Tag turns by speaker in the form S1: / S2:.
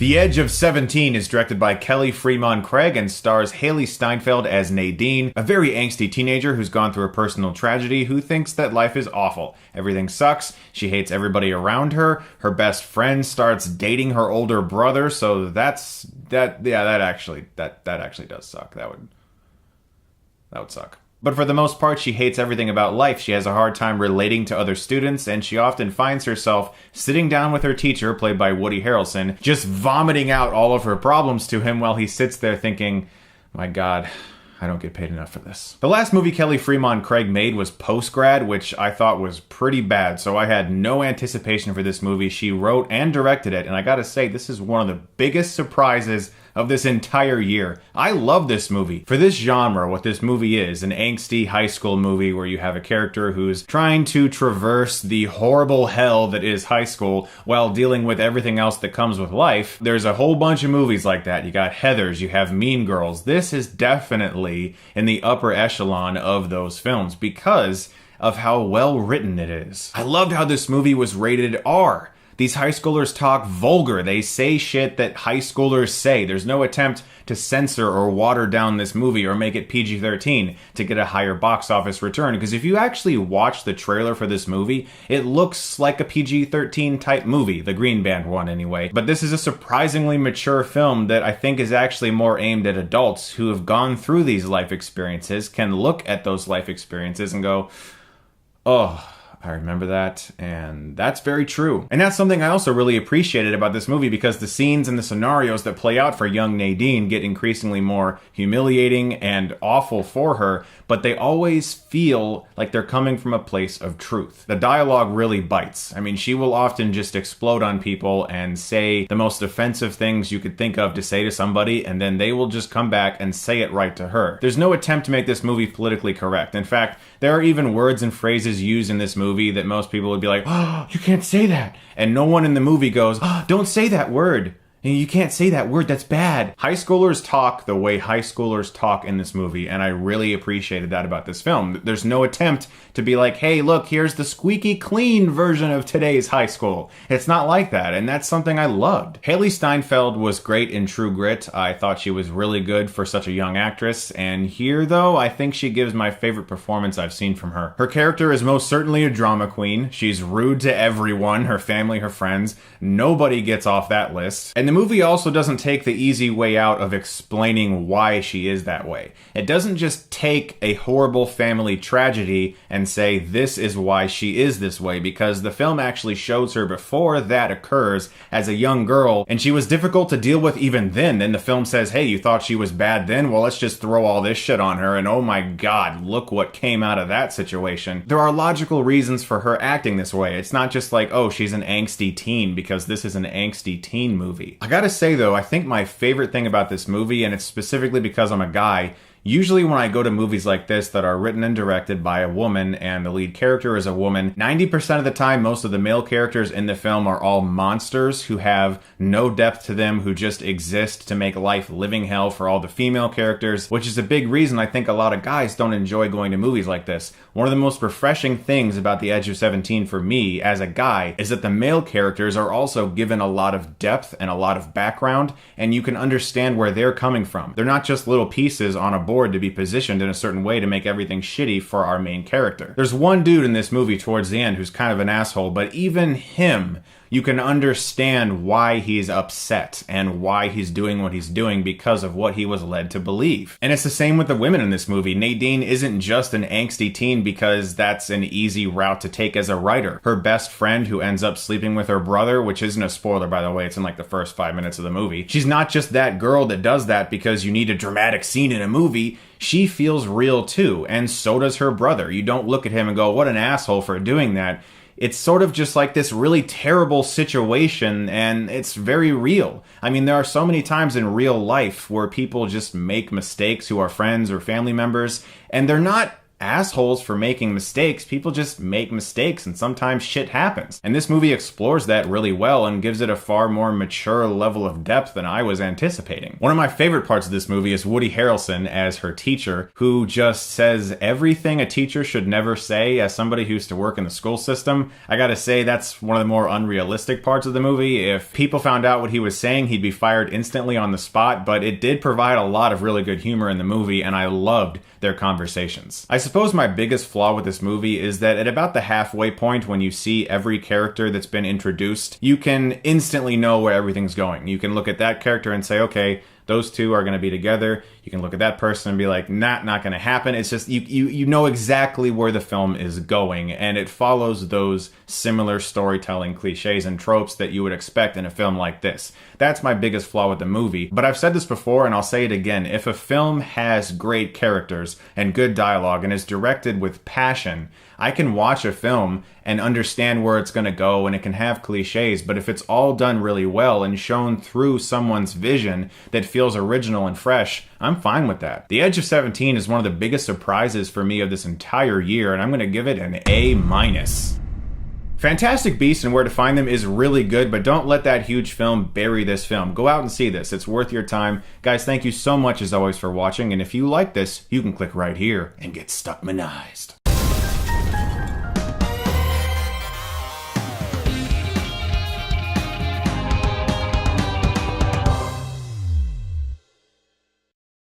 S1: The Edge of 17 is directed by Fremon Craig and stars Hailee Steinfeld as Nadine, a very angsty teenager who's gone through a personal tragedy who thinks that life is awful. Everything sucks, she hates everybody around her, her best friend starts dating her older brother, so that actually does suck. That would suck. But for the most part, she hates everything about life. She has a hard time relating to other students, and she often finds herself sitting down with her teacher, played by Woody Harrelson, just vomiting out all of her problems to him while he sits there thinking, my God, I don't get paid enough for this. The last movie Fremon Craig made was Postgrad, which I thought was pretty bad, so I had no anticipation for this movie. She wrote and directed it, and I gotta say, this is one of the biggest surprises of this entire year. I love this movie. For this genre, what this movie is, an angsty high school movie where you have a character who's trying to traverse the horrible hell that is high school while dealing with everything else that comes with life. There's a whole bunch of movies like that. You got Heathers, you have Mean Girls. This is definitely in the upper echelon of those films because of how well written it is. I loved how this movie was rated R. These high schoolers talk vulgar. They say shit that high schoolers say. There's no attempt to censor or water down this movie or make it PG-13 to get a higher box office return. Because if you actually watch the trailer for this movie, it looks like a PG-13 type movie, the Green Band one anyway. But this is a surprisingly mature film that I think is actually more aimed at adults who have gone through these life experiences, can look at those life experiences and go, oh, I remember that, and that's very true. And that's something I also really appreciated about this movie because the scenes and the scenarios that play out for young Nadine get increasingly more humiliating and awful for her, but they always feel like they're coming from a place of truth. The dialogue really bites. I mean, she will often just explode on people and say the most offensive things you could think of to say to somebody, and then they will just come back and say it right to her. There's no attempt to make this movie politically correct. In fact, there are even words and phrases used in this movie that most people would be like, oh, you can't say that. And no one in the movie goes, oh, don't say that word. You can't say that word, that's bad. High schoolers talk the way high schoolers talk in this movie, and I really appreciated that about this film. There's no attempt to be like, hey, look, here's the squeaky clean version of today's high school. It's not like that, and that's something I loved. Hailee Steinfeld was great in True Grit. I thought she was really good for such a young actress, and here, though, I think she gives my favorite performance I've seen from her. Her character is most certainly a drama queen. She's rude to everyone, her family, her friends. Nobody gets off that list. And the movie also doesn't take the easy way out of explaining why she is that way. It doesn't just take a horrible family tragedy and say this is why she is this way, because the film actually shows her before that occurs as a young girl, and she was difficult to deal with even then. Then the film says, hey, you thought she was bad then? Well, let's just throw all this shit on her, and oh my God, look what came out of that situation. There are logical reasons for her acting this way. It's not just like, oh, she's an angsty teen because this is an angsty teen movie. I gotta say though, I think my favorite thing about this movie, and it's specifically because I'm a guy, usually when I go to movies like this that are written and directed by a woman and the lead character is a woman, 90% of the time most of the male characters in the film are all monsters who have no depth to them, who just exist to make life living hell for all the female characters, which is a big reason I think a lot of guys don't enjoy going to movies like this. One of the most refreshing things about The Edge of 17 for me as a guy is that the male characters are also given a lot of depth and a lot of background, and you can understand where they're coming from. They're not just little pieces on a board to be positioned in a certain way to make everything shitty for our main character. There's one dude in this movie towards the end who's kind of an asshole, but even him, you can understand why he's upset and why he's doing what he's doing because of what he was led to believe. And it's the same with the women in this movie. Nadine isn't just an angsty teen because that's an easy route to take as a writer. Her best friend who ends up sleeping with her brother, which isn't a spoiler by the way, it's in like the first 5 minutes of the movie. She's not just that girl that does that because you need a dramatic scene in a movie. She feels real too, and so does her brother. You don't look at him and go, what an asshole for doing that. It's sort of just like this really terrible situation, and it's very real. I mean, there are so many times in real life where people just make mistakes who are friends or family members, and they're not assholes for making mistakes. People just make mistakes, and sometimes shit happens. And this movie explores that really well and gives it a far more mature level of depth than I was anticipating. One of my favorite parts of this movie is Woody Harrelson as her teacher, who just says everything a teacher should never say. As somebody who used to work in the school system, I gotta say that's one of the more unrealistic parts of the movie. If people found out what he was saying, he'd be fired instantly on the spot, but it did provide a lot of really good humor in the movie, and I loved their conversations. I suppose my biggest flaw with this movie is that at about the halfway point, when you see every character that's been introduced, you can instantly know where everything's going. You can look at that character and say, okay, those two are going to be together. You can look at that person and be like, not going to happen. It's just, you know exactly where the film is going, and it follows those similar storytelling cliches and tropes that you would expect in a film like this. That's my biggest flaw with the movie. But I've said this before, and I'll say it again. If a film has great characters and good dialogue and is directed with passion, I can watch a film and understand where it's going to go, and it can have cliches, but if it's all done really well and shown through someone's vision that feels original and fresh, I'm fine with that. The Edge of 17 is one of the biggest surprises for me of this entire year, and I'm going to give it an A-. Fantastic Beasts and Where to Find Them is really good, but don't let that huge film bury this film. Go out and see this. It's worth your time. Guys, thank you so much as always for watching, and if you like this, you can click right here and get Stuckmanized.